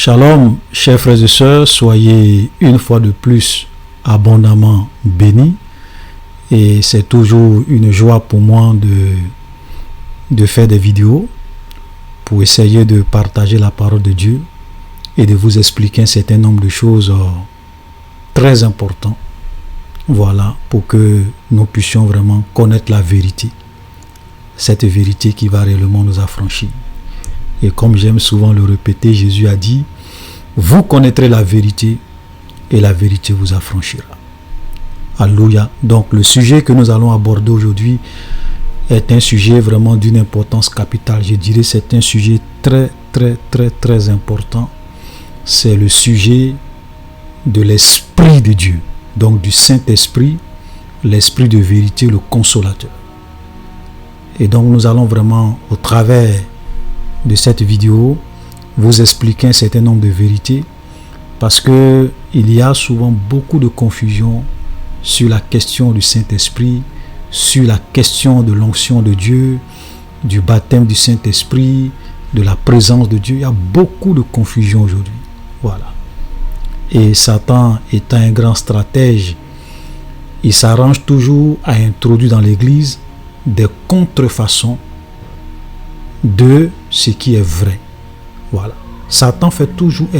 Shalom, chers frères et sœurs, soyez une fois de plus abondamment bénis. Et c'est toujours une joie pour moi de faire des vidéos pour essayer de partager la parole de Dieu et de vous expliquer un certain nombre de choses très importantes. Voilà, pour que nous puissions vraiment connaître la vérité. Cette vérité qui va réellement nous affranchir. Et comme j'aime souvent le répéter, Jésus a dit, vous connaîtrez la vérité et la vérité vous affranchira. Alléluia. Donc le sujet que nous allons aborder aujourd'hui est un sujet vraiment d'une importance capitale. Je dirais c'est un sujet très important. C'est le sujet de l'Esprit de Dieu. Donc du Saint-Esprit, l'Esprit de vérité, le Consolateur. Et donc nous allons vraiment au travers de cette vidéo vous expliquer un certain nombre de vérités parce que il y a souvent beaucoup de confusion sur la question du Saint-Esprit, sur la question de l'onction de Dieu, du baptême du Saint-Esprit, de la présence de Dieu. Il y a beaucoup de confusion aujourd'hui. Voilà. Et Satan étant un grand stratège, il s'arrange toujours à introduire dans l'Église des contrefaçons de ce qui est vrai. Voilà. Satan est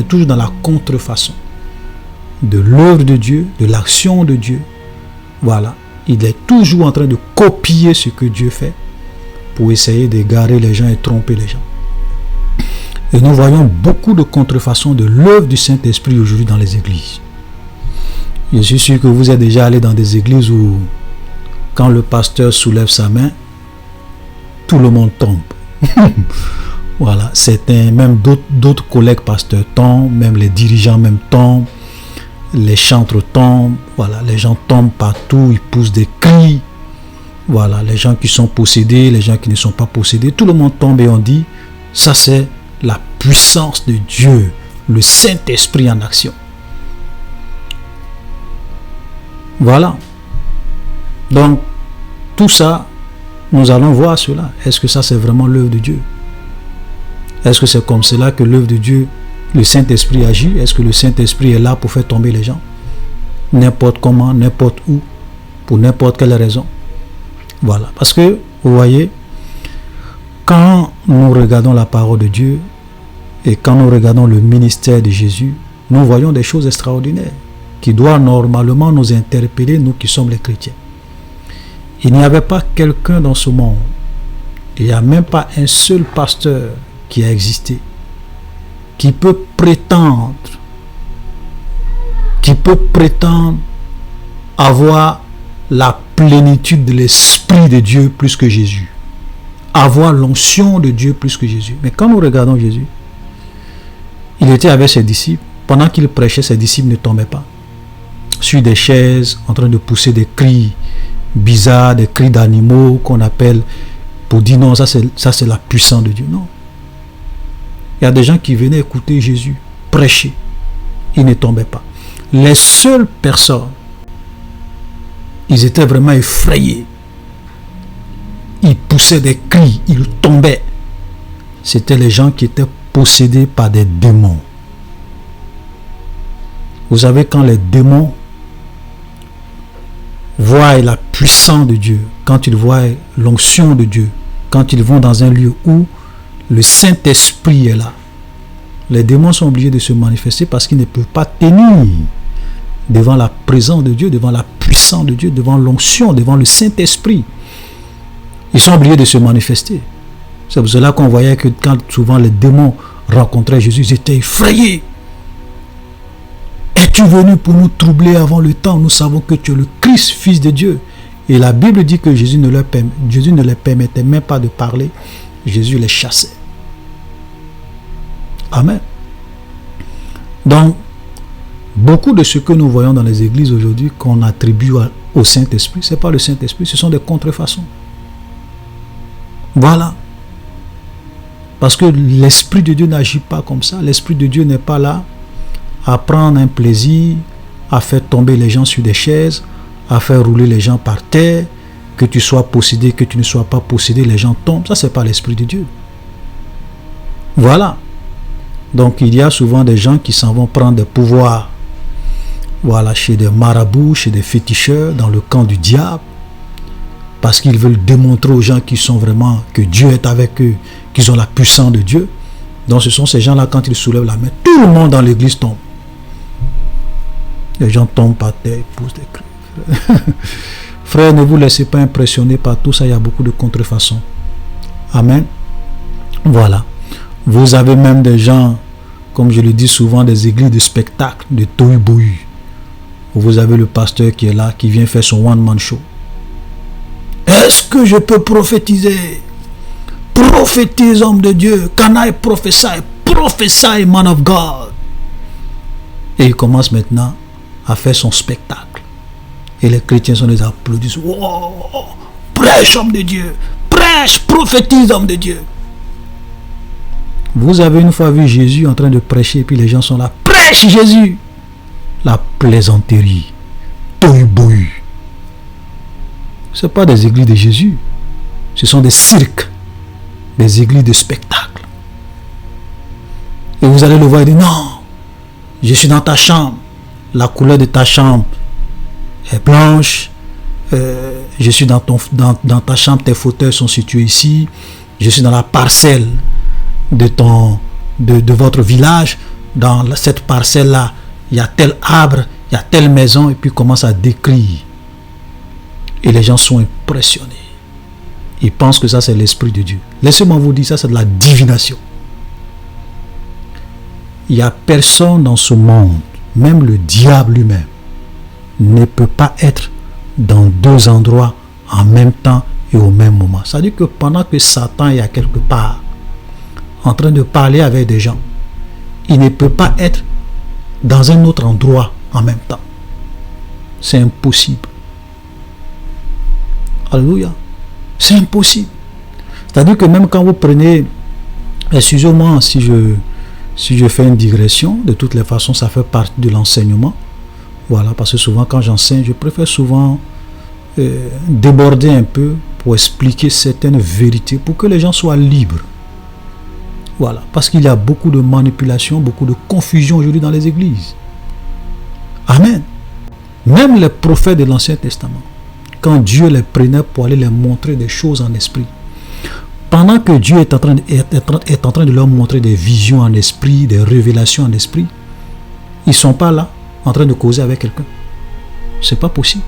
toujours dans la contrefaçon de l'œuvre de Dieu, de l'action de Dieu. Voilà. Il est toujours en train de copier ce que Dieu fait pour essayer d'égarer les gens et tromper les gens. Et nous voyons beaucoup de contrefaçons de l'œuvre du Saint-Esprit aujourd'hui dans les églises. Je suis sûr que vous êtes déjà allé dans des églises où quand le pasteur soulève sa main, tout le monde tombe. Voilà, même d'autres collègues pasteurs tombent, même les dirigeants même tombent, les chantres tombent, voilà, les gens tombent partout, ils poussent des cris, voilà, les gens qui sont possédés, les gens qui ne sont pas possédés, tout le monde tombe et on dit, ça c'est la puissance de Dieu, le Saint-Esprit en action. Voilà. Donc, tout ça, nous allons voir cela. Est-ce que ça c'est vraiment l'œuvre de Dieu? Est-ce que c'est comme cela que l'œuvre de Dieu, le Saint-Esprit agit? Est-ce que le Saint-Esprit est là pour faire tomber les gens? N'importe comment, n'importe où, pour n'importe quelle raison. Voilà. Parce que, vous voyez, quand nous regardons la parole de Dieu et quand nous regardons le ministère de Jésus, nous voyons des choses extraordinaires qui doivent normalement nous interpeller, nous qui sommes les chrétiens. Il n'y avait pas quelqu'un dans ce monde, il n'y a même pas un seul pasteur qui a existé, qui peut prétendre avoir la plénitude de l'Esprit de Dieu plus que Jésus, avoir l'onction de Dieu plus que Jésus. Mais quand nous regardons Jésus, il était avec ses disciples, pendant qu'il prêchait, ses disciples ne tombaient pas sur des chaises en train de pousser des cris bizarres, des cris d'animaux qu'on appelle pour dire non, ça c'est la puissance de Dieu. Non. Il y a des gens qui venaient écouter Jésus prêcher. Ils ne tombaient pas. Les seules personnes, ils étaient vraiment effrayés. Ils poussaient des cris, ils tombaient. C'était les gens qui étaient possédés par des démons. Vous savez, quand les démons voient la puissance de Dieu, quand ils voient l'onction de Dieu, quand ils vont dans un lieu où le Saint-Esprit est là, les démons sont obligés de se manifester parce qu'ils ne peuvent pas tenir devant la présence de Dieu, devant la puissance de Dieu, devant l'onction, devant le Saint-Esprit. Ils sont obligés de se manifester. C'est pour cela qu'on voyait que quand souvent les démons rencontraient Jésus, ils étaient effrayés. Es-tu venu pour nous troubler avant le temps? Nous savons que tu es le Christ, Fils de Dieu. Et la Bible dit que Jésus ne les permettait même pas de parler. Jésus les chassait. Amen. Donc, beaucoup de ce que nous voyons dans les églises aujourd'hui qu'on attribue au Saint-Esprit, ce n'est pas le Saint-Esprit, ce sont des contrefaçons. Voilà. Parce que l'Esprit de Dieu n'agit pas comme ça. L'Esprit de Dieu n'est pas là à prendre un plaisir, à faire tomber les gens sur des chaises, à faire rouler les gens par terre, que tu sois possédé, que tu ne sois pas possédé, les gens tombent. Ça, ce n'est pas l'Esprit de Dieu. Voilà. Donc il y a souvent des gens qui s'en vont prendre des pouvoirs, voilà, chez des marabouts, chez des féticheurs, dans le camp du diable, parce qu'ils veulent démontrer aux gens qui sont vraiment, que Dieu est avec eux, qu'ils ont la puissance de Dieu. Donc ce sont ces gens-là, quand ils soulèvent la main, tout le monde dans l'église tombe. Les gens tombent par terre, ils poussent des cris. Frère, ne vous laissez pas impressionner par tout ça, il y a beaucoup de contrefaçons. Amen. Voilà. Vous avez même des gens, comme je le dis souvent, des églises de spectacle, de tohu-bohu. Vous avez le pasteur qui est là, qui vient faire son one-man show. Est-ce que je peux prophétiser? Prophétise, homme de Dieu. Can I prophesy? Prophesy, man of God. Et il commence maintenant à faire son spectacle. Et les chrétiens sont des applaudissements. Oh, prêche, homme de Dieu. Prêche, prophétise, homme de Dieu. Vous avez une fois vu Jésus en train de prêcher, et puis les gens sont là. Prêche Jésus. La plaisanterie. Tohu-bohu. Ce n'est pas des églises de Jésus. Ce sont des cirques. Des églises de spectacle. Et vous allez le voir et dire, non, je suis dans ta chambre. La couleur de ta chambre est blanche. Je suis dans ta chambre, tes fauteuils sont situés ici. Je suis dans la parcelle de votre village. Dans cette parcelle-là, il y a tel arbre, il y a telle maison, et puis commence à décrire. Et les gens sont impressionnés. Ils pensent que ça, c'est l'Esprit de Dieu. Laissez-moi vous dire, ça, c'est de la divination. Il n'y a personne dans ce monde, même le diable lui-même, ne peut pas être dans deux endroits en même temps et au même moment. C'est-à-dire que pendant que Satan est à quelque part, en train de parler avec des gens, il ne peut pas être dans un autre endroit en même temps. C'est impossible. Alléluia. C'est impossible. C'est-à-dire que même quand vous prenez, excusez-moi si je fais une digression, de toutes les façons, ça fait partie de l'enseignement. Voilà, parce que souvent quand j'enseigne, je préfère souvent déborder un peu pour expliquer certaines vérités, pour que les gens soient libres. Voilà, parce qu'il y a beaucoup de manipulation, beaucoup de confusion aujourd'hui dans les églises. Amen. Même les prophètes de l'Ancien Testament, quand Dieu les prenait pour aller les montrer des choses en esprit, pendant que Dieu est en train de leur montrer des visions en esprit, des révélations en esprit, ils ne sont pas là en train de causer avec quelqu'un. Ce n'est pas possible.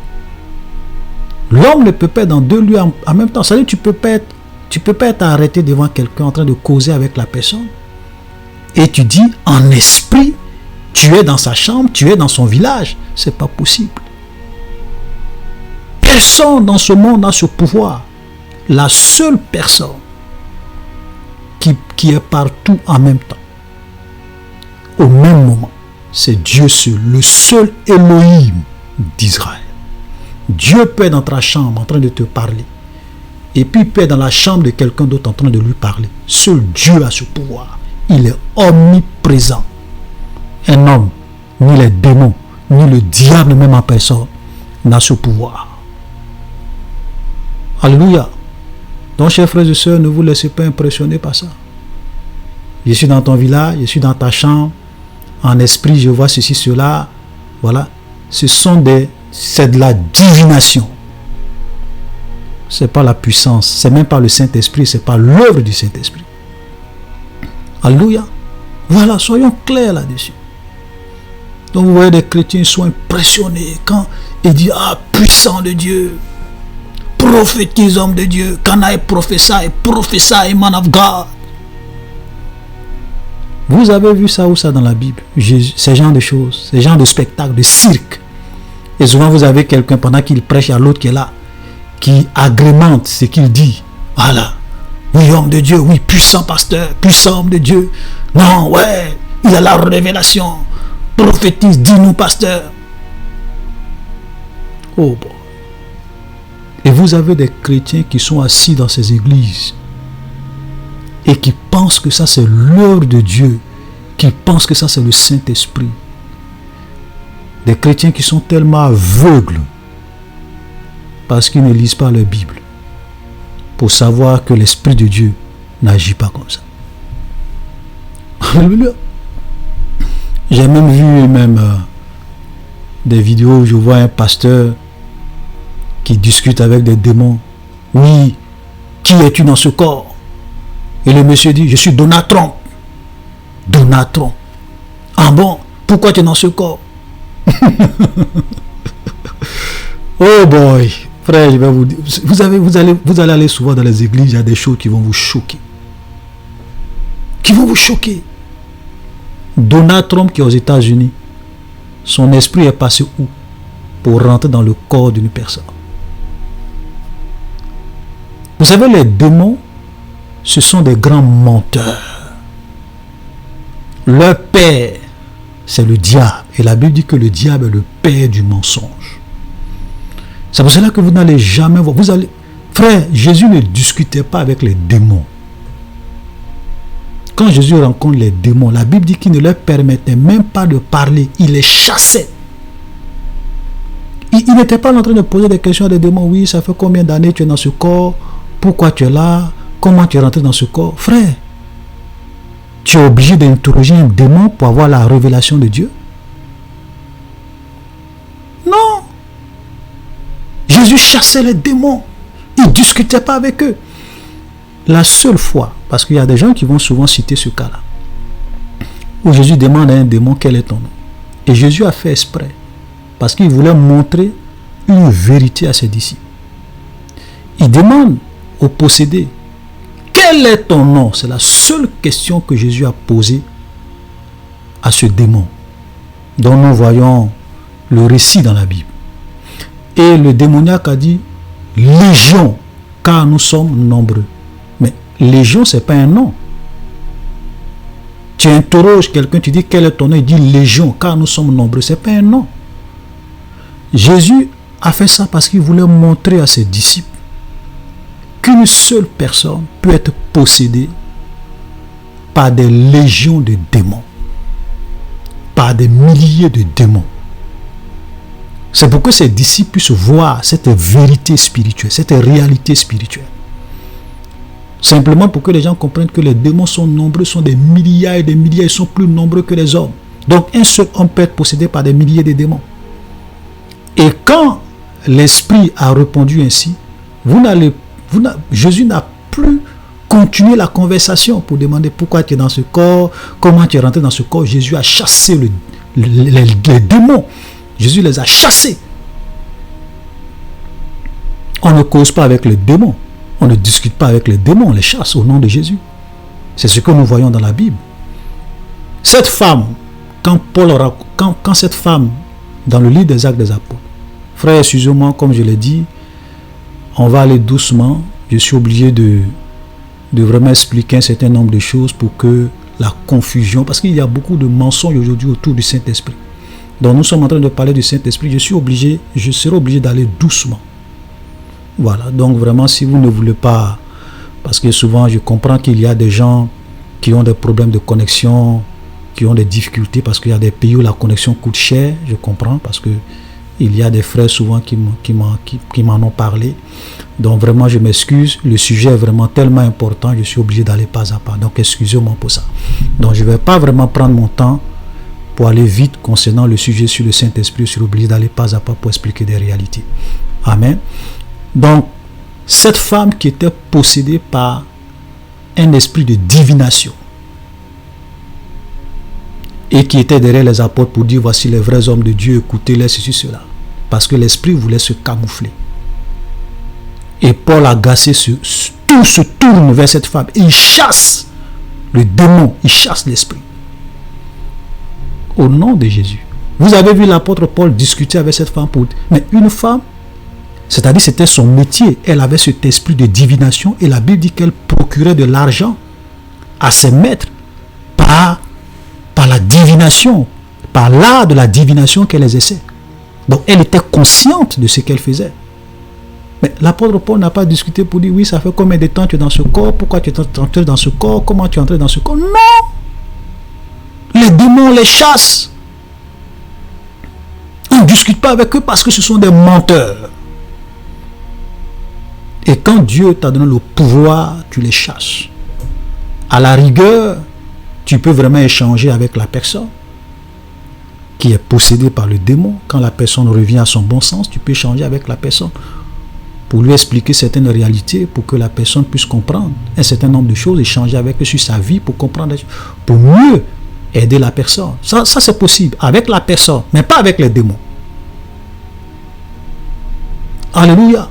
L'homme ne peut pas être dans deux lieux en même temps. C'est-à-dire que tu peux pas être arrêté devant quelqu'un en train de causer avec la personne. Et tu dis en esprit, tu es dans sa chambre, tu es dans son village. Ce n'est pas possible. Personne dans ce monde n'a ce pouvoir. La seule personne qui est partout en même temps, au même moment, c'est Dieu seul, le seul Elohim d'Israël. Dieu peut être dans ta chambre en train de te parler, et puis il peut être dans la chambre de quelqu'un d'autre en train de lui parler. Seul Dieu a ce pouvoir. Il est omniprésent. Un homme, ni les démons, ni le diable même en personne n'a ce pouvoir. Alléluia. Donc, chers frères et sœurs, ne vous laissez pas impressionner par ça. Je suis dans ton village, je suis dans ta chambre, en esprit, je vois ceci, cela. Voilà. C'est de la divination. Ce n'est pas la puissance, c'est même pas le Saint-Esprit, c'est pas l'œuvre du Saint-Esprit. Alléluia. Voilà, soyons clairs là-dessus. Donc, vous voyez des chrétiens, ils sont impressionnés quand ils disent, ah, puissant de Dieu. Prophétise, homme de Dieu. Can I prophesy, man of God. Vous avez vu ça ou ça dans la Bible? Ces genres de choses, ces genres de spectacles, de cirque. Et souvent vous avez quelqu'un, pendant qu'il prêche, il y a l'autre qui est là, qui agrémente ce qu'il dit. Voilà. Oui, homme de Dieu, oui, puissant pasteur, puissant homme de Dieu. Non, ouais, il a la révélation. Prophétise, dis-nous, pasteur. Oh bon. Et vous avez des chrétiens qui sont assis dans ces églises et qui pensent que ça c'est l'œuvre de Dieu, qui pensent que ça c'est le Saint-Esprit. Des chrétiens qui sont tellement aveugles parce qu'ils ne lisent pas la Bible pour savoir que l'Esprit de Dieu n'agit pas comme ça. Alléluia. J'ai même vu des vidéos où je vois un pasteur qui discute avec des démons. Oui, qui es-tu dans ce corps? Et le monsieur dit, je suis Donald Trump. Donald Trump. Ah bon? Pourquoi tu es dans ce corps? Oh boy, frère, je vais vous dire, vous allez aller souvent dans les églises, il y a des choses qui vont vous choquer. Qui vont vous choquer. Donald Trump qui est aux États-Unis, son esprit est passé où? Pour rentrer dans le corps d'une personne. Vous savez, les démons, ce sont des grands menteurs. Leur père, c'est le diable. Et la Bible dit que le diable est le père du mensonge. C'est pour cela que vous n'allez jamais voir. Frère, Jésus ne discutait pas avec les démons. Quand Jésus rencontre les démons, la Bible dit qu'il ne leur permettait même pas de parler. Il les chassait. Il n'était pas en train de poser des questions à des démons. Oui, ça fait combien d'années tu es dans ce corps? Pourquoi tu es là? Comment tu es rentré dans ce corps? Frère, tu es obligé d'interroger un démon pour avoir la révélation de Dieu? Non. Jésus chassait les démons. Il ne discutait pas avec eux. La seule fois, parce qu'il y a des gens qui vont souvent citer ce cas-là, où Jésus demande à un démon quel est ton nom. Et Jésus a fait exprès, parce qu'il voulait montrer une vérité à ses disciples. Il demande au possédé, quel est ton nom? C'est la seule question que Jésus a posée à ce démon, dont nous voyons le récit dans la Bible. Et le démoniaque a dit, Légion, car nous sommes nombreux. Mais Légion, ce n'est pas un nom. Tu interroges quelqu'un, tu dis quel est ton nom, il dit Légion, car nous sommes nombreux. Ce n'est pas un nom. Jésus a fait ça parce qu'il voulait montrer à ses disciples qu'une seule personne peut être possédée par des légions de démons, par des milliers de démons. C'est pour que ses disciples puissent voir cette vérité spirituelle, cette réalité spirituelle. Simplement pour que les gens comprennent que les démons sont nombreux, sont des milliards et des milliards, ils sont plus nombreux que les hommes. Donc un seul homme peut être possédé par des milliers de démons. Et quand l'esprit a répondu ainsi, Jésus n'a plus continué la conversation pour demander pourquoi tu es dans ce corps, comment tu es rentré dans ce corps. Jésus a chassé les démons. Jésus les a chassés. On ne cause pas avec les démons. On ne discute pas avec les démons. On les chasse au nom de Jésus. C'est ce que nous voyons dans la Bible. Cette femme, quand cette femme, dans le livre des Actes des Apôtres, frère, excusez-moi, comme je l'ai dit, on va aller doucement. Je suis obligé de vraiment expliquer un certain nombre de choses pour que la confusion, parce qu'il y a beaucoup de mensonges aujourd'hui autour du Saint-Esprit. Donc nous sommes en train de parler du Saint-Esprit. Je serai obligé d'aller doucement. Voilà, donc vraiment si vous ne voulez pas, parce que souvent je comprends qu'il y a des gens qui ont des problèmes de connexion, qui ont des difficultés, parce qu'il y a des pays où la connexion coûte cher, je comprends, parce que il y a des frères souvent qui m'en ont parlé. Donc vraiment je m'excuse, le sujet est vraiment tellement important, je suis obligé d'aller pas à pas. Donc excusez-moi pour ça. Donc je ne vais pas vraiment prendre mon temps pour aller vite concernant le sujet sur le Saint-Esprit. Je suis obligé d'aller pas à pas pour expliquer des réalités. Amen. Donc cette femme qui était possédée par un esprit de divination et qui était derrière les apôtres pour dire voici les vrais hommes de Dieu, écoutez-les, ceci, cela, parce que l'esprit voulait se camoufler. Et Paul, agacé, tout se tourne vers cette femme et il chasse le démon, il chasse l'esprit. Au nom de Jésus. Vous avez vu l'apôtre Paul discuter avec cette femme mais une femme, c'est-à-dire c'était son métier, elle avait cet esprit de divination et la Bible dit qu'elle procurait de l'argent à ses maîtres par la divination, par l'art de la divination qu'elle exerçait. Donc elle était consciente de ce qu'elle faisait. Mais l'apôtre Paul n'a pas discuté pour dire oui, ça fait combien de temps tu es dans ce corps, pourquoi tu es entré dans ce corps, comment tu es entré dans ce corps. Non! Les démons les chassent. On ne discute pas avec eux parce que ce sont des menteurs. Et quand Dieu t'a donné le pouvoir, tu les chasses. À la rigueur, tu peux vraiment échanger avec la personne. qui est possédé par le démon, quand la personne revient à son bon sens, tu peux échanger avec la personne pour lui expliquer certaines réalités, pour que la personne puisse comprendre un certain nombre de choses, échanger avec lui sur sa vie pour comprendre, pour mieux aider la personne. Ça c'est possible avec la personne, mais pas avec les démons. Alléluia.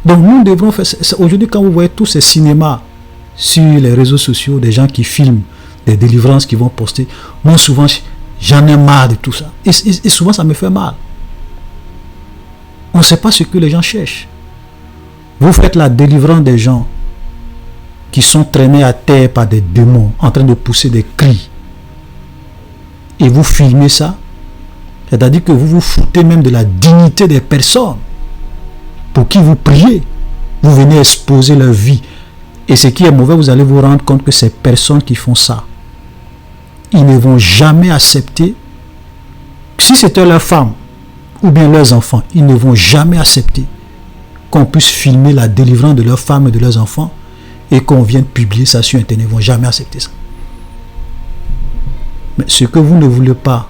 Donc nous devons faire... Aujourd'hui, quand vous voyez tous ces cinémas sur les réseaux sociaux, des gens qui filment des délivrances qui vont poster, moi souvent, j'en ai marre de tout ça. Et souvent, ça me fait mal. On ne sait pas ce que les gens cherchent. Vous faites la délivrance des gens qui sont traînés à terre par des démons, en train de pousser des cris. Et vous filmez ça. C'est-à-dire que vous vous foutez même de la dignité des personnes pour qui vous priez. Vous venez exposer leur vie. Et ce qui est mauvais, vous allez vous rendre compte que ces personnes qui font ça, ils ne vont jamais accepter, si c'était leur femme ou bien leurs enfants, ils ne vont jamais accepter qu'on puisse filmer la délivrance de leurs femmes et de leurs enfants et qu'on vienne publier ça sur Internet. Ils ne vont jamais accepter ça. Mais ce que vous ne voulez pas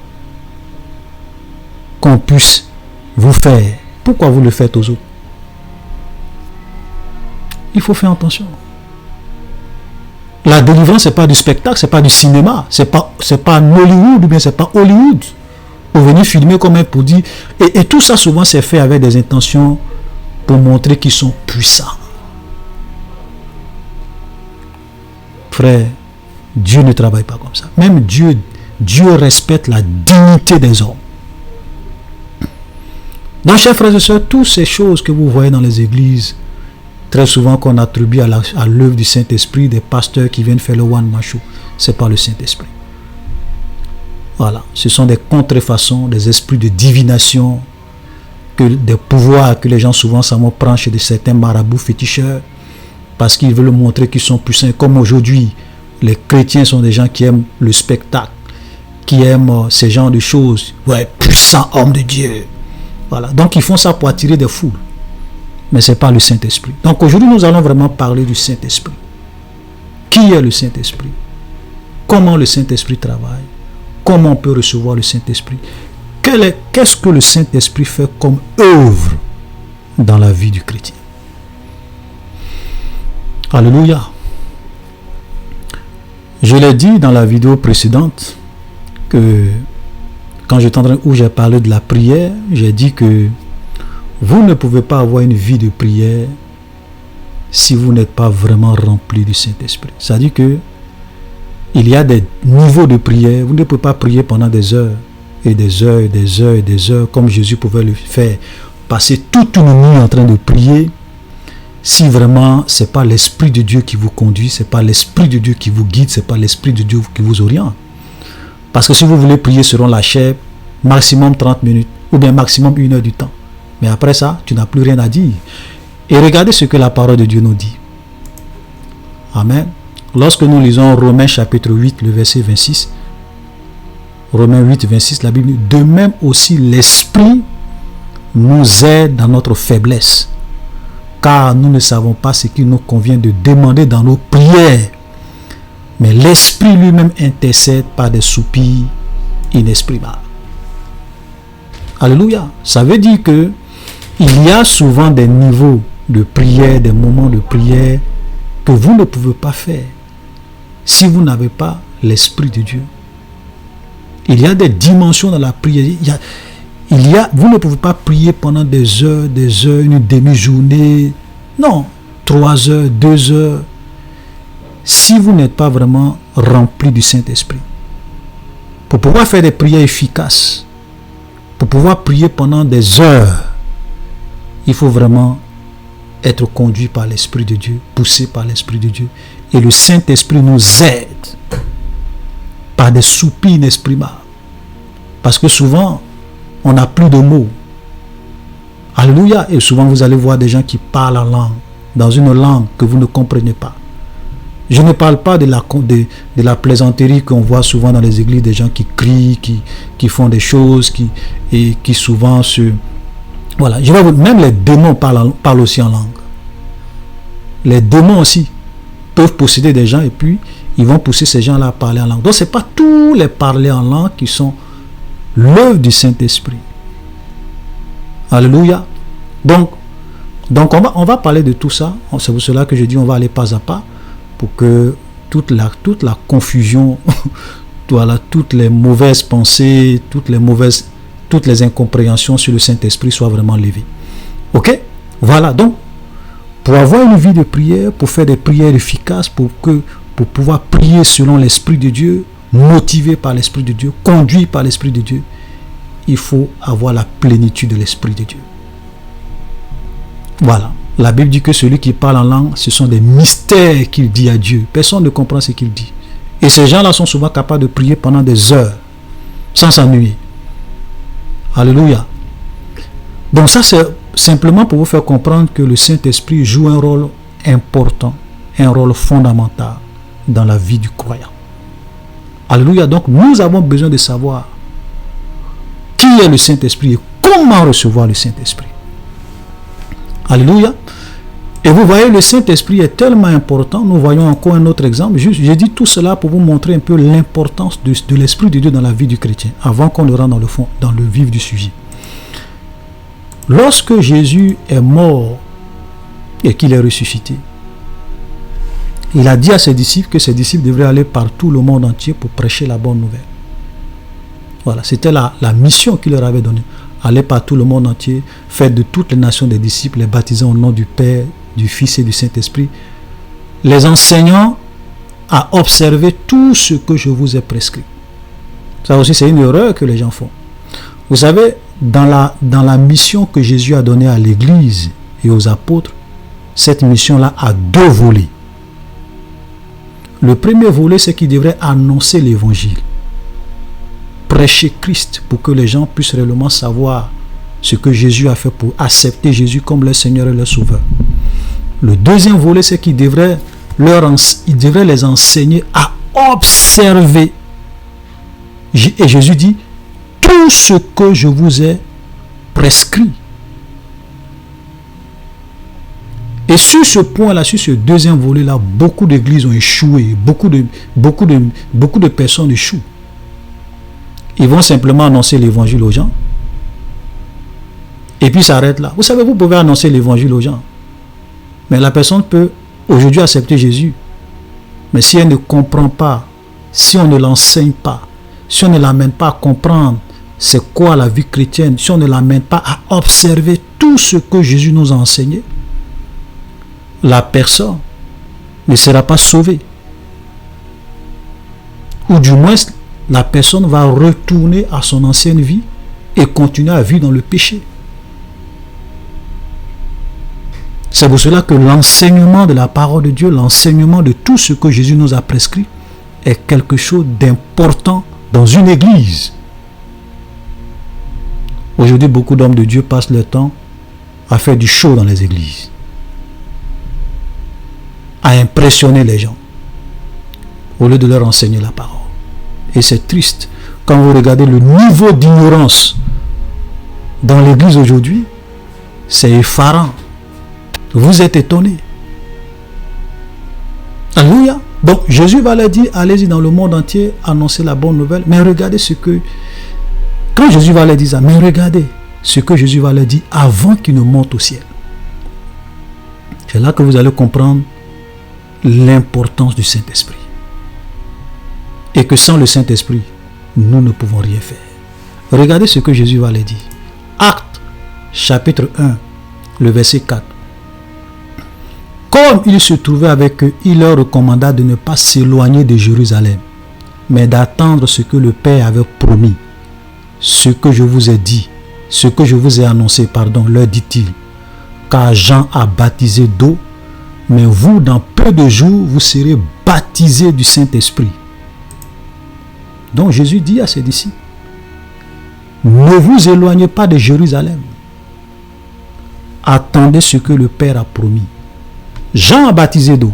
qu'on puisse vous faire, pourquoi vous le faites aux autres? Il faut faire attention. La délivrance, ce n'est pas du spectacle, ce n'est pas du cinéma, ce n'est pas Hollywood ou bien ce n'est pas Hollywood. Pour venir filmer comme un pour dire. Et tout ça, souvent, c'est fait avec des intentions pour montrer qu'ils sont puissants. Frère, Dieu ne travaille pas comme ça. Même Dieu respecte la dignité des hommes. Donc, chers frères et sœurs, toutes ces choses que vous voyez dans les églises, très souvent qu'on attribue à l'œuvre du Saint-Esprit, des pasteurs qui viennent faire le one-man show, ce n'est pas le Saint-Esprit. Voilà, ce sont des contrefaçons, des esprits de divination, des pouvoirs que les gens souvent s'en prennent chez certains marabouts féticheurs, parce qu'ils veulent montrer qu'ils sont puissants. Comme aujourd'hui, les chrétiens sont des gens qui aiment le spectacle, qui aiment ces genres de choses. Ouais, puissant homme de Dieu. Voilà, donc ils font ça pour attirer des foules. Mais ce n'est pas le Saint-Esprit. Donc aujourd'hui, nous allons vraiment parler du Saint-Esprit. Qui est le Saint-Esprit? Comment le Saint-Esprit travaille? Comment on peut recevoir le Saint-Esprit? Qu'est-ce que le Saint-Esprit fait comme œuvre dans la vie du chrétien? Alléluia. Je l'ai dit dans la vidéo précédente que quand où j'ai parlé de la prière, j'ai dit que vous ne pouvez pas avoir une vie de prière si vous n'êtes pas vraiment rempli du Saint-Esprit. C'est-à-dire que il y a des niveaux de prière. Vous ne pouvez pas prier pendant des heures et des heures et des heures et des heures comme Jésus pouvait le faire. Passer toute une nuit en train de prier si vraiment ce n'est pas l'Esprit de Dieu qui vous conduit, ce n'est pas l'Esprit de Dieu qui vous guide, ce n'est pas l'Esprit de Dieu qui vous oriente. Parce que si vous voulez prier selon la chair, maximum 30 minutes ou bien maximum 1 heure du temps. Mais après ça, tu n'as plus rien à dire. Et regardez ce que la parole de Dieu nous dit. Amen. Lorsque nous lisons Romains chapitre 8, le verset 26, Romains 8, 26, la Bible dit, de même aussi l'Esprit nous aide dans notre faiblesse, car nous ne savons pas ce qu'il nous convient de demander dans nos prières. Mais l'Esprit lui-même intercède par des soupirs inexprimables. Alléluia. Ça veut dire que il y a souvent des niveaux de prière, des moments de prière que vous ne pouvez pas faire si vous n'avez pas l'Esprit de Dieu. Il y a des dimensions dans la prière. Vous ne pouvez pas prier pendant des heures, une demi-journée. Non, 3 heures, 2 heures. Si vous n'êtes pas vraiment rempli du Saint-Esprit. Pour pouvoir faire des prières efficaces, pour pouvoir prier pendant des heures, il faut vraiment être conduit par l'Esprit de Dieu, poussé par l'Esprit de Dieu. Et le Saint-Esprit nous aide par des soupirs inexprimables. Parce que souvent, on n'a plus de mots. Alléluia. Et souvent, vous allez voir des gens qui parlent en langue, dans une langue que vous ne comprenez pas. Je ne parle pas de la plaisanterie qu'on voit souvent dans les églises, des gens qui crient, qui font des choses, qui souvent se... Voilà, même les démons parlent aussi en langue. Les démons aussi peuvent posséder des gens et puis ils vont pousser ces gens-là à parler en langue. Donc, ce n'est pas tous les parler en langue qui sont l'œuvre du Saint-Esprit. Alléluia. Donc on va parler de tout ça. C'est pour cela que je dis on va aller pas à pas pour que toute la confusion, voilà, toutes les mauvaises pensées, toutes les incompréhensions sur le Saint-Esprit soient vraiment levées. Ok? Voilà, donc pour avoir une vie de prière, pour faire des prières efficaces, pour pouvoir prier selon l'Esprit de Dieu, motivé par l'Esprit de Dieu, conduit par l'Esprit de Dieu, il faut avoir la plénitude de l'Esprit de Dieu. Voilà. La Bible dit que celui qui parle en langue, ce sont des mystères qu'il dit à Dieu. Personne ne comprend ce qu'il dit. Et ces gens-là sont souvent capables de prier pendant des heures, sans s'ennuyer. Alléluia. Donc ça, c'est simplement pour vous faire comprendre que le Saint-Esprit joue un rôle important, un rôle fondamental dans la vie du croyant. Alléluia. Donc nous avons besoin de savoir qui est le Saint-Esprit et comment recevoir le Saint-Esprit. Alléluia. Et vous voyez, le Saint-Esprit est tellement important. Nous voyons encore un autre exemple. J'ai dit tout cela pour vous montrer un peu l'importance de l'Esprit de Dieu dans la vie du chrétien, avant qu'on ne rentre dans le fond, dans le vif du sujet. Lorsque Jésus est mort et qu'il est ressuscité, il a dit à ses disciples que ses disciples devraient aller par tout le monde entier pour prêcher la bonne nouvelle. Voilà, c'était la mission qu'il leur avait donnée. Allez par tout le monde entier, faites de toutes les nations des disciples, les baptisant au nom du Père, du Fils et du Saint-Esprit, les enseignant à observer tout ce que je vous ai prescrit. Ça aussi, c'est une erreur que les gens font. Vous savez, dans la mission que Jésus a donnée à l'Église et aux apôtres, cette mission-là a deux volets. Le premier volet, c'est qu'il devrait annoncer l'Évangile. Prêcher Christ pour que les gens puissent réellement savoir ce que Jésus a fait pour accepter Jésus comme leur Seigneur et leur Sauveur. Le deuxième volet, c'est qu'il devrait les enseigner à observer. Et Jésus dit, tout ce que je vous ai prescrit. Et sur ce point-là, sur ce deuxième volet-là, beaucoup d'églises ont échoué, beaucoup de personnes échouent. Ils vont simplement annoncer l'évangile aux gens. Et puis s'arrête là. Vous savez, vous pouvez annoncer l'évangile aux gens. Mais la personne peut aujourd'hui accepter Jésus. Mais si elle ne comprend pas, si on ne l'enseigne pas, si on ne l'amène pas à comprendre c'est quoi la vie chrétienne, si on ne l'amène pas à observer tout ce que Jésus nous a enseigné, la personne ne sera pas sauvée. Ou du moins, la personne va retourner à son ancienne vie et continuer à vivre dans le péché. C'est pour cela que l'enseignement de la parole de Dieu, l'enseignement de tout ce que Jésus nous a prescrit, est quelque chose d'important dans une église. Aujourd'hui, beaucoup d'hommes de Dieu passent leur temps à faire du show dans les églises, à impressionner les gens, au lieu de leur enseigner la parole. Et c'est triste. Quand vous regardez le niveau d'ignorance dans l'église aujourd'hui, c'est effarant. Vous êtes étonnés. Alléluia. Donc Jésus va leur dire, allez-y dans le monde entier, annoncer la bonne nouvelle. Mais regardez ce que... Quand Jésus va leur dire ça, mais regardez ce que Jésus va leur dire avant qu'il ne monte au ciel. C'est là que vous allez comprendre l'importance du Saint-Esprit. Et que sans le Saint-Esprit, nous ne pouvons rien faire. Regardez ce que Jésus va leur dire. Actes, chapitre 1, le verset 4. Comme il se trouvait avec eux, il leur recommanda de ne pas s'éloigner de Jérusalem, mais d'attendre ce que le Père avait promis. Ce que je vous ai dit, ce que je vous ai annoncé, leur dit-il. Car Jean a baptisé d'eau, mais vous, dans peu de jours, vous serez baptisés du Saint-Esprit. Donc Jésus dit à ses disciples, ne vous éloignez pas de Jérusalem. Attendez ce que le Père a promis. Jean a baptisé d'eau.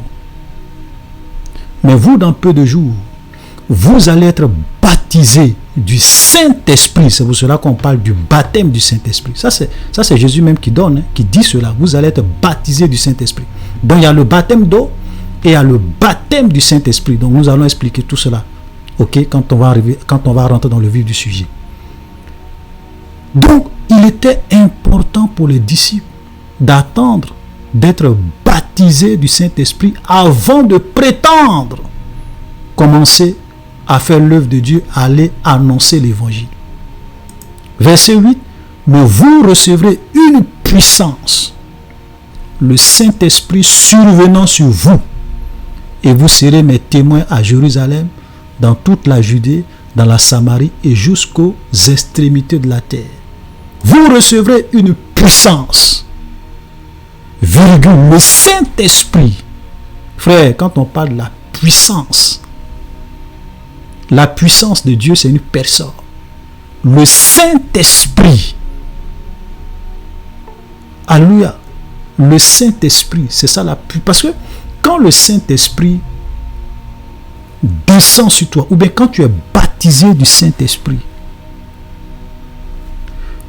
Mais vous, dans peu de jours, vous allez être baptisés du Saint-Esprit. C'est pour cela qu'on parle du baptême du Saint-Esprit. Ça, c'est Jésus même qui donne, qui dit cela. Vous allez être baptisés du Saint-Esprit. Donc, il y a le baptême d'eau et il y a le baptême du Saint-Esprit. Donc, nous allons expliquer tout cela. Ok, quand on va rentrer dans le vif du sujet. Donc, il était important pour les disciples d'attendre d'être baptisés du Saint-Esprit avant de prétendre commencer à faire l'œuvre de Dieu, à aller annoncer l'évangile. Verset 8, mais vous recevrez une puissance, le Saint-Esprit survenant sur vous, et vous serez mes témoins à Jérusalem, dans toute la Judée, dans la Samarie et jusqu'aux extrémités de la terre. Vous recevrez une puissance, virgule, le Saint-Esprit. Frère, quand on parle de la puissance de Dieu, c'est une personne. Le Saint-Esprit. Alléluia. Le Saint-Esprit, c'est ça la puissance. Parce que quand le Saint-Esprit descend sur toi, ou bien quand tu es baptisé du Saint-Esprit,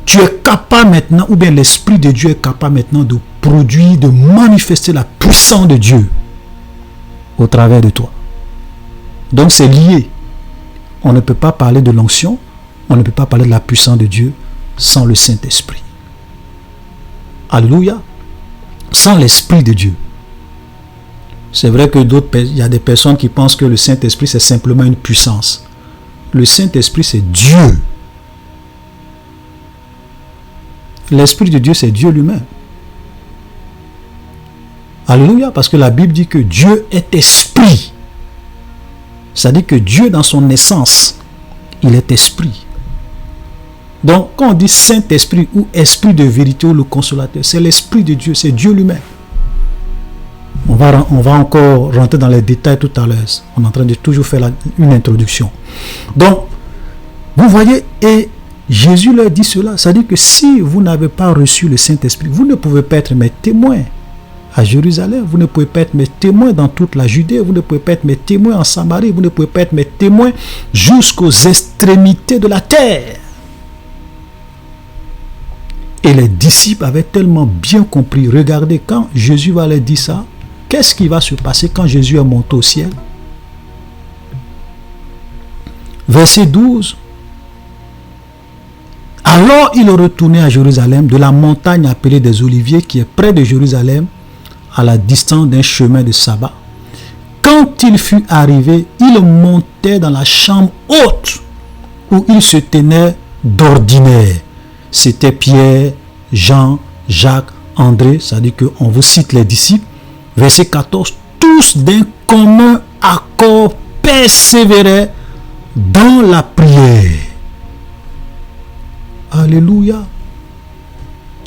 tu es capable maintenant, ou bien l'Esprit de Dieu est capable maintenant de produire, de manifester la puissance de Dieu au travers de toi. Donc c'est lié. On ne peut pas parler de l'onction, on ne peut pas parler de la puissance de Dieu sans le Saint-Esprit. Alléluia. Sans l'Esprit de Dieu. C'est vrai que il y a des personnes qui pensent que le Saint-Esprit c'est simplement une puissance. Le Saint-Esprit c'est Dieu. L'Esprit de Dieu c'est Dieu lui-même. Alléluia, parce que la Bible dit que Dieu est esprit. C'est-à-dire que Dieu dans son essence, il est esprit. Donc quand on dit Saint-Esprit ou Esprit de vérité ou le consolateur, c'est l'Esprit de Dieu, c'est Dieu lui-même. On va encore rentrer dans les détails tout à l'heure. On est en train de toujours faire une introduction. Donc, vous voyez, et Jésus leur dit cela. C'est-à-dire que si vous n'avez pas reçu le Saint-Esprit, vous ne pouvez pas être mes témoins à Jérusalem. Vous ne pouvez pas être mes témoins dans toute la Judée. Vous ne pouvez pas être mes témoins en Samarie. Vous ne pouvez pas être mes témoins jusqu'aux extrémités de la terre. Et les disciples avaient tellement bien compris. Regardez, quand Jésus va leur dire ça, qu'est-ce qui va se passer quand Jésus est monté au ciel? Verset 12. Alors il retournait à Jérusalem, de la montagne appelée des Oliviers, qui est près de Jérusalem, à la distance d'un chemin de sabbat. Quand il fut arrivé, il montait dans la chambre haute, où il se tenait d'ordinaire. C'était Pierre, Jean, Jacques, André, c'est-à-dire qu'on vous cite les disciples. Verset 14, tous d'un commun accord persévéraient dans la prière. Alléluia.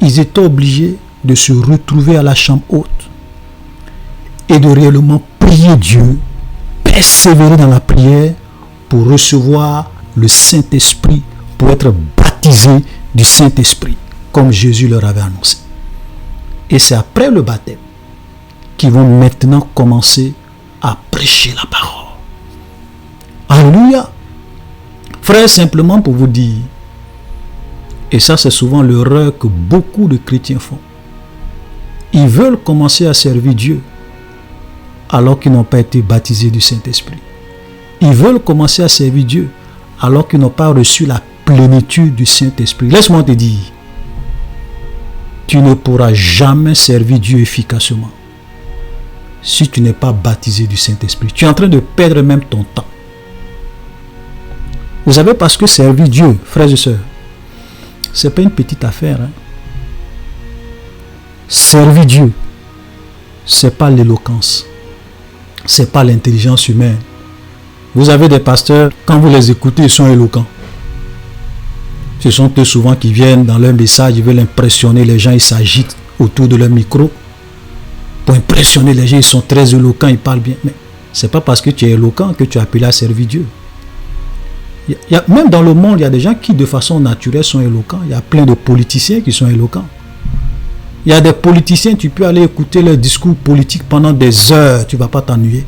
Ils étaient obligés de se retrouver à la chambre haute et de réellement prier Dieu, persévérer dans la prière pour recevoir le Saint-Esprit, pour être baptisé du Saint-Esprit, comme Jésus leur avait annoncé. Et c'est après le baptême qui vont maintenant commencer à prêcher la parole. Alléluia. Frère, simplement pour vous dire, et ça c'est souvent l'erreur que beaucoup de chrétiens font. Ils veulent commencer à servir Dieu alors qu'ils n'ont pas été baptisés du Saint-Esprit. Ils veulent commencer à servir Dieu alors qu'ils n'ont pas reçu la plénitude du Saint-Esprit. Laisse-moi te dire, tu ne pourras jamais servir Dieu efficacement si tu n'es pas baptisé du Saint-Esprit. Tu es en train de perdre même ton temps. Vous savez, parce que servir Dieu, frères et sœurs, c'est pas une petite affaire. Hein? Servir Dieu, c'est pas l'éloquence, c'est pas l'intelligence humaine. Vous avez des pasteurs, quand vous les écoutez, ils sont éloquents. Ce sont eux souvent qui viennent dans leur message, ils veulent impressionner les gens, ils s'agitent autour de leur micro. Pour impressionner les gens, ils sont très éloquents, ils parlent bien. Mais ce n'est pas parce que tu es éloquent que tu es appelé à servir Dieu. Même dans le monde, il y a des gens qui de façon naturelle sont éloquents. Il y a plein de politiciens qui sont éloquents. Il y a des politiciens, tu peux aller écouter leur discours politique pendant des heures, tu ne vas pas t'ennuyer.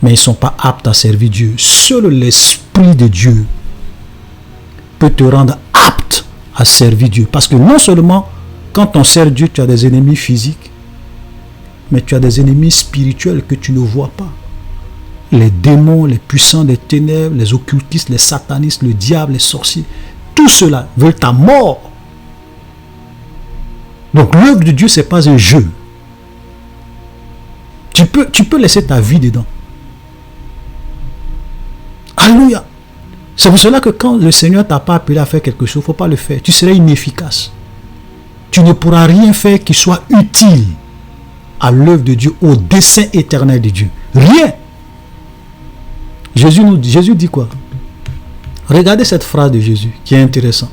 Mais ils ne sont pas aptes à servir Dieu. Seul l'Esprit de Dieu peut te rendre apte à servir Dieu. Parce que non seulement quand on sert Dieu, tu as des ennemis physiques, mais tu as des ennemis spirituels que tu ne vois pas. Les démons, les puissants des ténèbres, les occultistes, les satanistes, le diable, les sorciers. Tous Tout cela veulent ta mort. Donc l'œuvre de Dieu, ce n'est pas un jeu. Tu peux laisser ta vie dedans. Alléluia. C'est pour cela que quand le Seigneur t'a pas appelé à faire quelque chose, il ne faut pas le faire. Tu serais inefficace. Tu ne pourras rien faire qui soit utile à l'œuvre de Dieu, au dessein éternel de Dieu. Rien. Jésus dit quoi? Regardez cette phrase de Jésus qui est intéressante.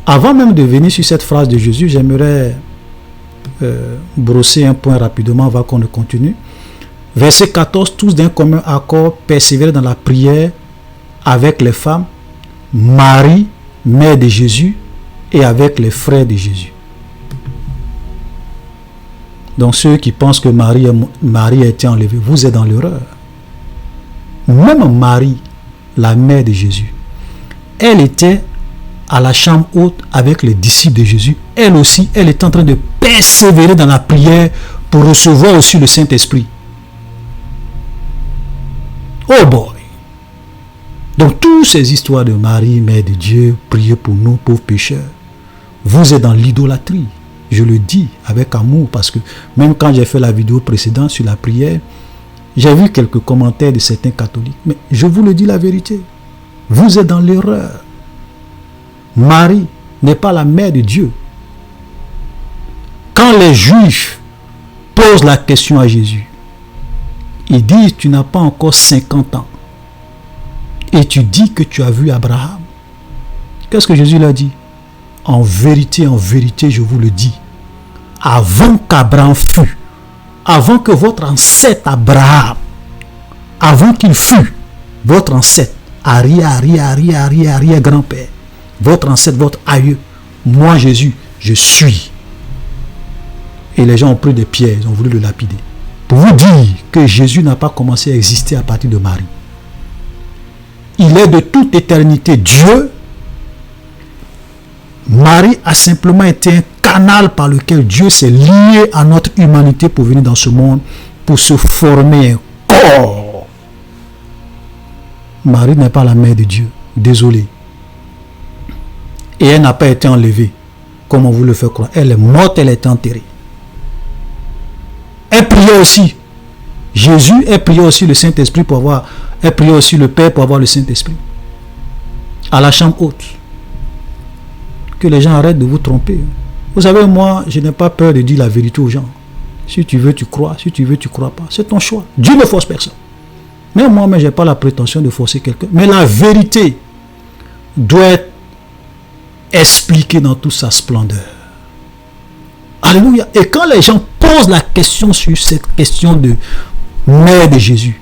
Avant même de venir sur cette phrase de Jésus, j'aimerais brosser un point rapidement avant qu'on ne continue. Verset 14, tous d'un commun accord persévéraient dans la prière avec les femmes, Marie, mère de Jésus, et avec les frères de Jésus. Donc ceux qui pensent que Marie a été enlevée, vous êtes dans l'erreur. Même Marie, la mère de Jésus, elle était à la chambre haute avec les disciples de Jésus. Elle aussi, elle est en train de persévérer dans la prière pour recevoir aussi le Saint-Esprit. Oh boy! Donc toutes ces histoires de Marie, mère de Dieu, priez pour nous, pauvres pécheurs, vous êtes dans l'idolâtrie. Je le dis avec amour parce que même quand j'ai fait la vidéo précédente sur la prière, j'ai vu quelques commentaires de certains catholiques. Mais je vous le dis la vérité. Vous êtes dans l'erreur. Marie n'est pas la mère de Dieu. Quand les Juifs posent la question à Jésus, ils disent, tu n'as pas encore 50 ans. Et tu dis que tu as vu Abraham. Qu'est-ce que Jésus leur dit? En vérité, je vous le dis, avant qu'Abraham fût, avant que votre ancêtre Abraham, avant qu'il fût, votre ancêtre, arrière-grand-père, votre ancêtre, votre aïeux, moi Jésus, je suis. Et les gens ont pris des pierres, ils ont voulu le lapider. Pour vous dire que Jésus n'a pas commencé à exister à partir de Marie. Il est de toute éternité Dieu. Marie a simplement été un canal par lequel Dieu s'est lié à notre humanité pour venir dans ce monde, pour se former un corps. Marie n'est pas la mère de Dieu. Désolé. Et elle n'a pas été enlevée, comme on vous le fait croire. Elle est morte, elle est enterrée. Elle priait aussi. Jésus, elle priait aussi le Saint-Esprit pour avoir... Elle priait aussi le Père pour avoir le Saint-Esprit. À la chambre haute. Que les gens arrêtent de vous tromper. Vous savez, moi, je n'ai pas peur de dire la vérité aux gens. Si tu veux, tu crois. Si tu veux, tu crois pas. C'est ton choix. Dieu ne force personne. Mais moi, je n'ai pas la prétention de forcer quelqu'un. Mais la vérité doit être expliquée dans toute sa splendeur. Alléluia. Et quand les gens posent la question sur cette question de mère de Jésus,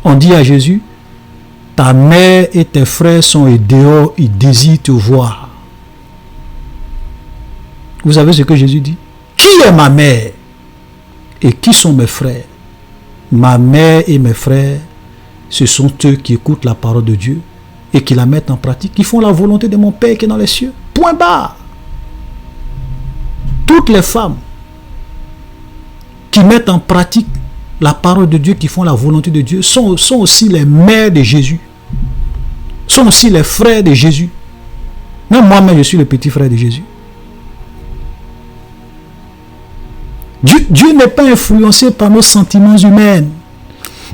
on dit à Jésus, ta mère et tes frères sont dehors, ils désirent te voir. Vous savez ce que Jésus dit? Qui est ma mère? Et qui sont mes frères? Ma mère et mes frères, ce sont eux qui écoutent la parole de Dieu et qui la mettent en pratique, qui font la volonté de mon Père qui est dans les cieux. Point barre. Toutes les femmes qui mettent en pratique la parole de Dieu, qui font la volonté de Dieu, sont aussi les mères de Jésus. Sont aussi les frères de Jésus. Même moi-même, je suis le petit frère de Jésus. Dieu n'est pas influencé par nos sentiments humains.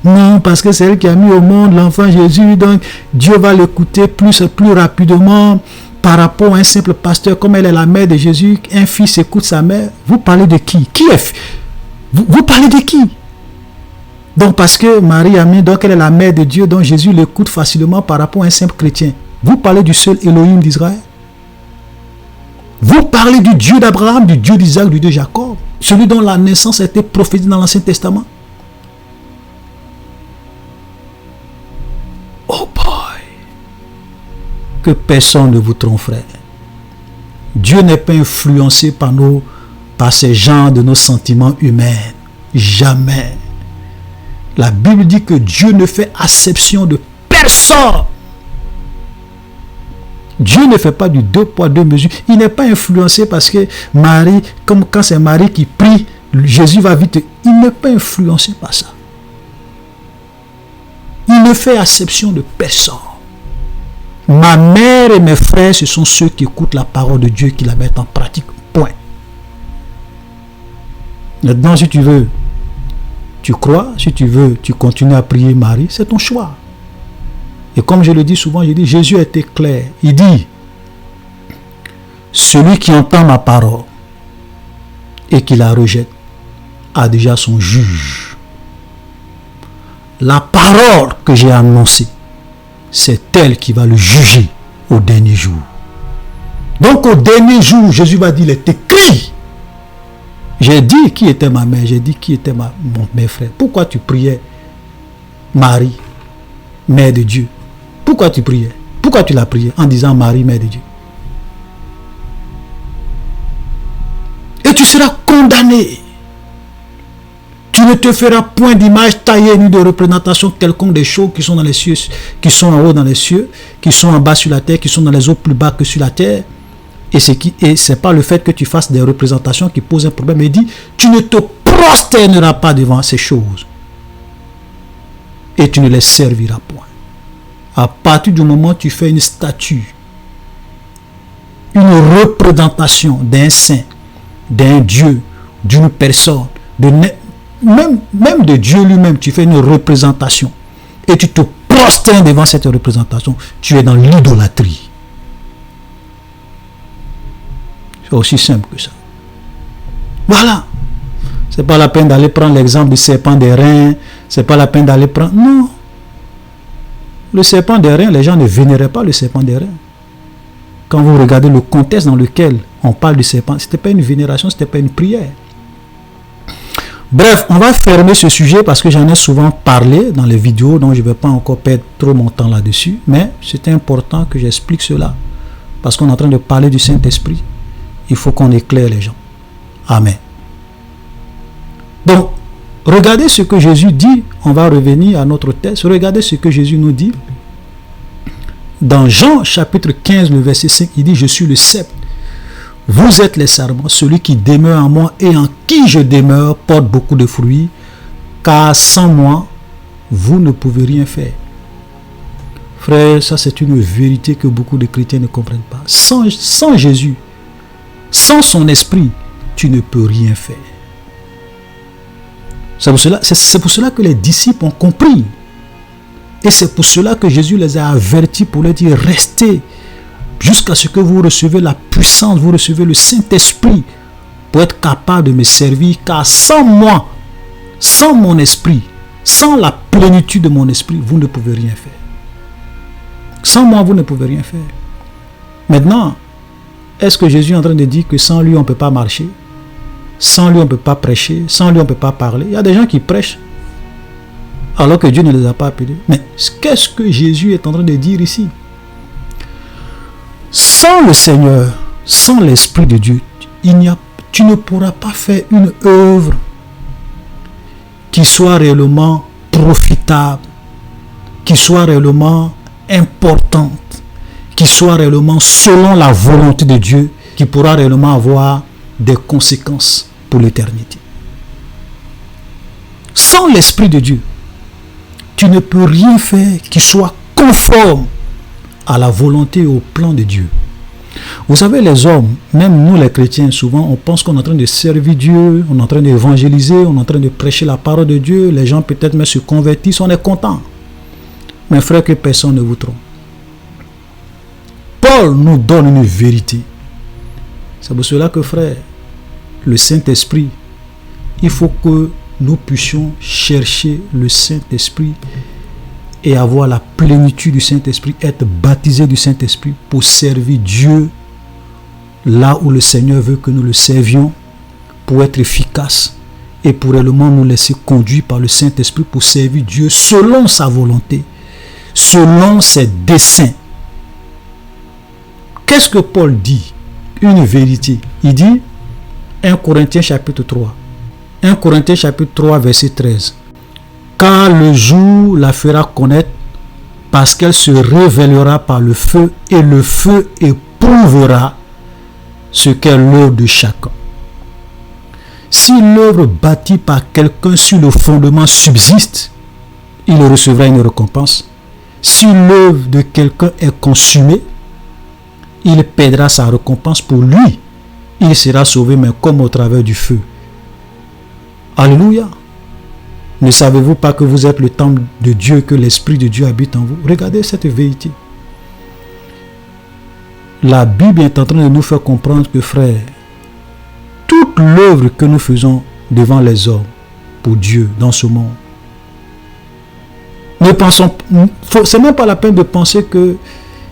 Non, parce que c'est elle qui a mis au monde l'enfant Jésus, donc Dieu va l'écouter plus rapidement par rapport à un simple pasteur, comme elle est la mère de Jésus. Un fils écoute sa mère. Vous parlez de qui? Qui est? Vous parlez de qui? Donc parce que Marie a mis, donc elle est la mère de Dieu, donc Jésus l'écoute facilement par rapport à un simple chrétien. Vous parlez du seul Elohim d'Israël? Vous parlez du Dieu d'Abraham, du Dieu d'Isaac, du Dieu de Jacob, celui dont la naissance a été prophétisée dans l'Ancien Testament. Oh boy! Que personne ne vous trompe, frère. Dieu n'est pas influencé par ces genres de nos sentiments humains. Jamais. La Bible dit que Dieu ne fait acception de personne. Dieu ne fait pas du 2 poids 2 mesures. Il n'est pas influencé parce que Marie, comme quand c'est Marie qui prie, Jésus va vite. Il n'est pas influencé par ça. Il ne fait acception de personne. Ma mère et mes frères, ce sont ceux qui écoutent la parole de Dieu, qui la mettent en pratique. Point. Maintenant, si tu veux, tu crois, si tu veux, tu continues à prier Marie, c'est ton choix. Et comme je le dis souvent, je dis, Jésus a été clair. Il dit, celui qui entend ma parole et qui la rejette a déjà son juge. La parole que j'ai annoncée, c'est elle qui va le juger au dernier jour. Donc au dernier jour, Jésus va dire, il est écrit. J'ai dit qui était ma mère, j'ai dit qui était mes frères. Pourquoi tu priais Marie, mère de Dieu? Pourquoi tu priais? Pourquoi tu l'as prié en disant Marie, mère de Dieu? Et tu seras condamné. Tu ne te feras point d'image taillée ni de représentation quelconque des choses qui sont dans les cieux, qui sont en haut dans les cieux, qui sont en bas sur la terre, qui sont dans les eaux plus bas que sur la terre. Et c'est pas le fait que tu fasses des représentations qui posent un problème. Il dit, tu ne te prosterneras pas devant ces choses. Et tu ne les serviras point. À partir du moment où tu fais une statue, une représentation d'un saint, d'un Dieu, d'une personne, même de Dieu lui-même, tu fais une représentation et tu te prosternes devant cette représentation, tu es dans l'idolâtrie. C'est aussi simple que ça. Voilà. C'est pas la peine d'aller prendre l'exemple du serpent des reins, c'est pas la peine d'aller prendre... Non. Le serpent des reins, les gens ne vénéraient pas le serpent des reins. Quand vous regardez le contexte dans lequel on parle du serpent, ce n'était pas une vénération, ce n'était pas une prière. Bref, on va fermer ce sujet parce que j'en ai souvent parlé dans les vidéos, donc je ne vais pas encore perdre trop mon temps là-dessus. Mais c'est important que j'explique cela. Parce qu'on est en train de parler du Saint-Esprit. Il faut qu'on éclaire les gens. Amen. Donc, regardez ce que Jésus dit. On va revenir à notre texte. Regardez ce que Jésus nous dit. Dans Jean chapitre 15, le verset 5, il dit, je suis le cep. Vous êtes les sarments, celui qui demeure en moi et en qui je demeure porte beaucoup de fruits, car sans moi, vous ne pouvez rien faire. Frère, ça c'est une vérité que beaucoup de chrétiens ne comprennent pas. Sans Jésus, sans son esprit, tu ne peux rien faire. C'est pour cela que les disciples ont compris. Et c'est pour cela que Jésus les a avertis pour leur dire, restez jusqu'à ce que vous recevez la puissance, vous recevez le Saint-Esprit pour être capable de me servir, car sans moi, sans mon esprit, sans la plénitude de mon esprit, vous ne pouvez rien faire. Sans moi, vous ne pouvez rien faire. Maintenant, est-ce que Jésus est en train de dire que sans lui, on ne peut pas marcher? Sans lui, on ne peut pas prêcher? Sans lui, on ne peut pas parler? Il y a des gens qui prêchent alors que Dieu ne les a pas appelés. Mais qu'est-ce que Jésus est en train de dire ici? Sans le Seigneur, sans l'Esprit de Dieu, tu ne pourras pas faire une œuvre qui soit réellement profitable, qui soit réellement importante, qui soit réellement selon la volonté de Dieu, qui pourra réellement avoir des conséquences pour l'éternité. Sans l'Esprit de Dieu, tu ne peux rien faire qui soit conforme à la volonté et au plan de Dieu. Vous savez, les hommes, même nous les chrétiens, souvent on pense qu'on est en train de servir Dieu, on est en train d'évangéliser, on est en train de prêcher la parole de Dieu, les gens peut-être même se convertissent, on est content. Mais frère, que personne ne vous trompe. Paul nous donne une vérité. C'est pour cela que frère, le Saint-Esprit, il faut que nous puissions chercher le Saint-Esprit et avoir la plénitude du Saint-Esprit, être baptisé du Saint-Esprit pour servir Dieu là où le Seigneur veut que nous le servions, pour être efficace et pour réellement nous laisser conduire par le Saint-Esprit pour servir Dieu selon sa volonté, selon ses desseins. Qu'est-ce que Paul dit? Une vérité. Il dit 1 Corinthiens chapitre 3. 1 Corinthiens chapitre 3 verset 13. Car le jour la fera connaître parce qu'elle se révélera par le feu et le feu éprouvera ce qu'est l'œuvre de chacun. Si l'œuvre bâtie par quelqu'un sur le fondement subsiste, il recevra une récompense. Si l'œuvre de quelqu'un est consumée, il perdra sa récompense pour lui. Il sera sauvé, mais comme au travers du feu. Alléluia. Ne savez-vous pas que vous êtes le temple de Dieu, que l'Esprit de Dieu habite en vous? Regardez cette vérité. La Bible est en train de nous faire comprendre que, frère, toute l'œuvre que nous faisons devant les hommes, pour Dieu, dans ce monde, ne pensons, c'est même pas la peine de penser que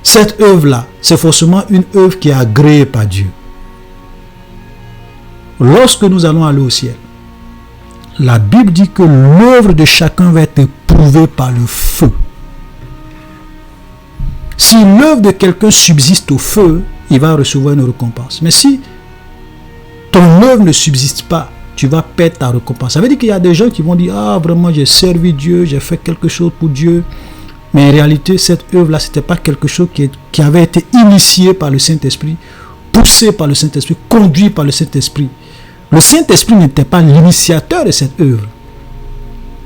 cette œuvre-là, c'est forcément une œuvre qui est agréée par Dieu. Lorsque nous allons aller au ciel, la Bible dit que l'œuvre de chacun va être éprouvée par le feu. Si l'œuvre de quelqu'un subsiste au feu, il va recevoir une récompense. Mais si ton œuvre ne subsiste pas, tu vas perdre ta récompense. Ça veut dire qu'il y a des gens qui vont dire, ah vraiment j'ai servi Dieu, j'ai fait quelque chose pour Dieu. Mais en réalité, cette œuvre-là, ce n'était pas quelque chose qui avait été initié par le Saint-Esprit, poussé par le Saint-Esprit, conduit par le Saint-Esprit. Le Saint-Esprit n'était pas l'initiateur de cette œuvre.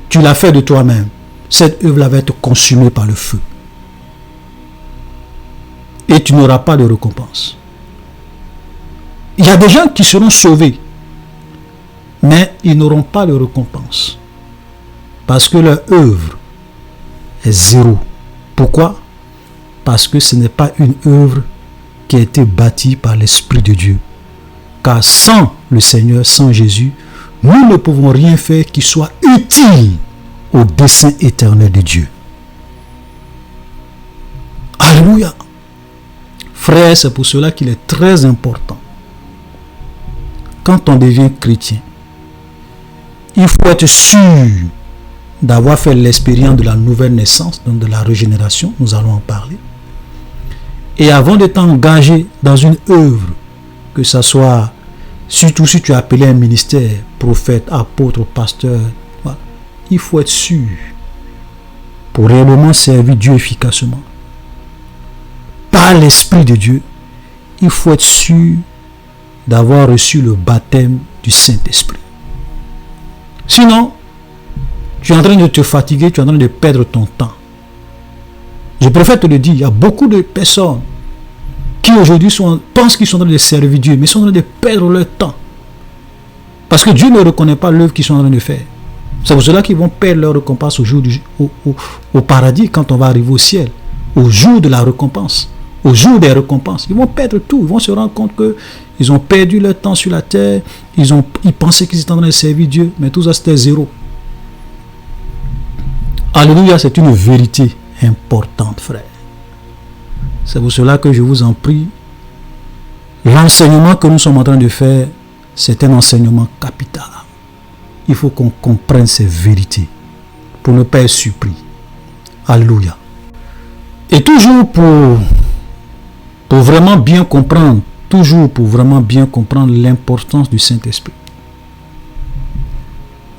Tu l'as fait de toi-même. Cette œuvre-là va être consumée par le feu. Et tu n'auras pas de récompense. Il y a des gens qui seront sauvés, mais ils n'auront pas de récompense. Parce que leur œuvre est zéro. Pourquoi? Parce que ce n'est pas une œuvre qui a été bâtie par l'Esprit de Dieu. Car sans le Seigneur, sans Jésus, nous ne pouvons rien faire qui soit utile au dessein éternel de Dieu. Alléluia. Frère, c'est pour cela qu'il est très important, quand on devient chrétien, il faut être sûr d'avoir fait l'expérience de la nouvelle naissance, donc de la régénération, nous allons en parler. Et avant d'être engagé dans une œuvre, que ce soit, surtout si tu es appelé un ministère, prophète, apôtre, pasteur, voilà, il faut être sûr pour réellement servir Dieu efficacement. Par l'Esprit de Dieu, il faut être sûr d'avoir reçu le baptême du Saint-Esprit. Sinon, tu es en train de te fatiguer, tu es en train de perdre ton temps. Je préfère te le dire, il y a beaucoup de personnes qui aujourd'hui pensent qu'ils sont en train de servir Dieu, mais ils sont en train de perdre leur temps. Parce que Dieu ne reconnaît pas l'œuvre qu'ils sont en train de faire. C'est pour cela qu'ils vont perdre leur récompense au paradis, quand on va arriver au ciel, au jour de la récompense, au jour des récompenses. Ils vont perdre tout, ils vont se rendre compte qu'ils ont perdu leur temps sur la terre, ils pensaient qu'ils étaient en train de servir Dieu, mais tout ça c'était zéro. Alléluia, c'est une vérité importante, frère. C'est pour cela que je vous en prie, l'enseignement que nous sommes en train de faire, c'est un enseignement capital. Il faut qu'on comprenne ces vérités pour ne pas être surpris. Alléluia. Et toujours pour vraiment bien comprendre, l'importance du Saint-Esprit,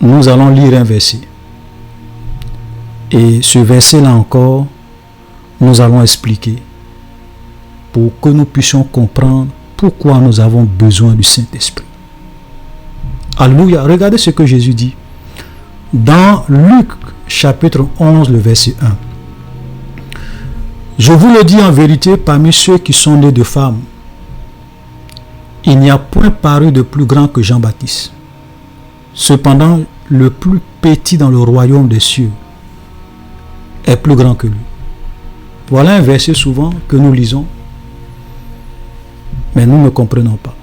nous allons lire un verset. Et ce verset-là encore, nous allons expliquer pour que nous puissions comprendre pourquoi nous avons besoin du Saint-Esprit. Alléluia. Regardez ce que Jésus dit dans Luc chapitre 11, le verset 1. Je vous le dis en vérité, parmi ceux qui sont nés de femmes, il n'y a point paru de plus grand que Jean-Baptiste. Cependant, le plus petit dans le royaume des cieux est plus grand que lui. Voilà un verset souvent que nous lisons, mais nous ne comprenons pas.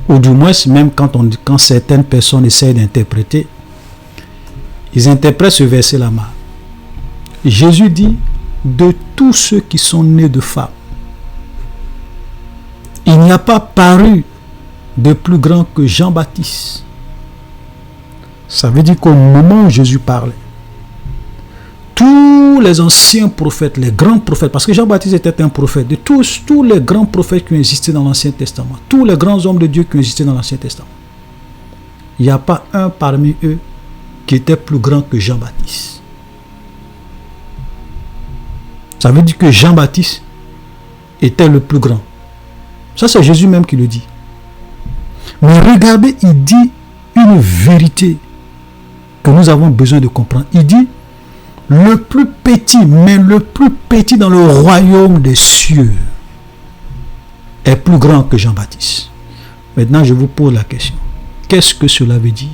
Ou du moins, même quand certaines personnes essayent d'interpréter, ils interprètent ce verset-là mal. Jésus dit, de tous ceux qui sont nés de femmes, il n'y a pas paru de plus grand que Jean-Baptiste. Ça veut dire qu'au moment où Jésus parlait, tous les anciens prophètes, les grands prophètes, parce que Jean-Baptiste était un prophète, de tous les grands prophètes qui ont existé dans l'Ancien Testament, tous les grands hommes de Dieu qui ont existé dans l'Ancien Testament, il n'y a pas un parmi eux qui était plus grand que Jean-Baptiste. Ça veut dire que Jean-Baptiste était le plus grand. Ça, c'est Jésus même qui le dit. Mais regardez, il dit une vérité que nous avons besoin de comprendre. Il dit, le plus petit, mais le plus petit dans le royaume des cieux est plus grand que Jean-Baptiste. Maintenant, je vous pose la question. Qu'est-ce que cela veut dire?